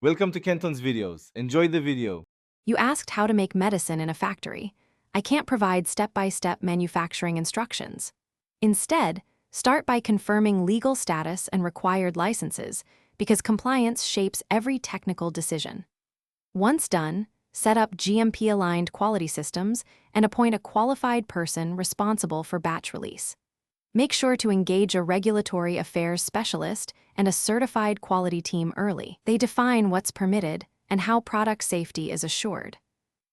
Welcome to Kenton's videos. Enjoy the video. You asked how to make medicine in a factory. I can't provide step-by-step manufacturing instructions. Instead, start by confirming legal status and required licenses, because compliance shapes every technical decision. Once done, set up GMP-aligned quality systems and appoint a qualified person responsible for batch release. Make sure to engage a regulatory affairs specialist and a certified quality team early. They define what's permitted and how product safety is assured.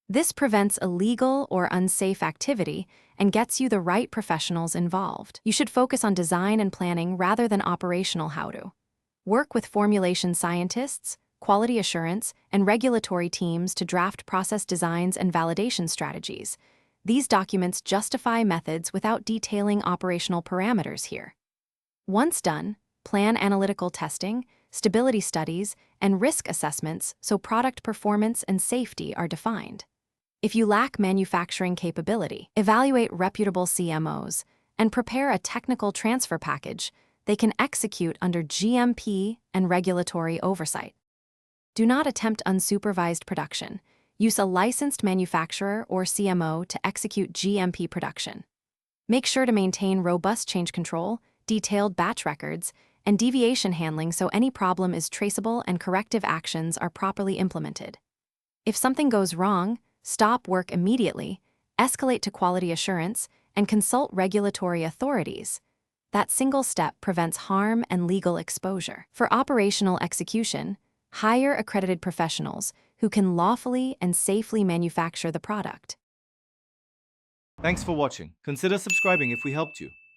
This prevents illegal or unsafe activity and gets you the right professionals involved. You should focus on design and planning rather than operational how-to. Work with formulation scientists, quality assurance, and regulatory teams to draft process designs and validation strategies. These documents justify methods without detailing operational parameters here. Once done, plan analytical testing, stability studies, and risk assessments so product performance and safety are defined. If you lack manufacturing capability, evaluate reputable CMOs and prepare a technical transfer package they can execute under GMP and regulatory oversight. Do not attempt unsupervised production. Use a licensed manufacturer or CMO to execute GMP production. Make sure to maintain robust change control, detailed batch records, and deviation handling so any problem is traceable and corrective actions are properly implemented. If something goes wrong, stop work immediately, escalate to quality assurance, and consult regulatory authorities. That single step prevents harm and legal exposure. For operational execution, hire accredited professionals who can lawfully and safely manufacture the product. Thanks for watching. Consider subscribing if we helped you.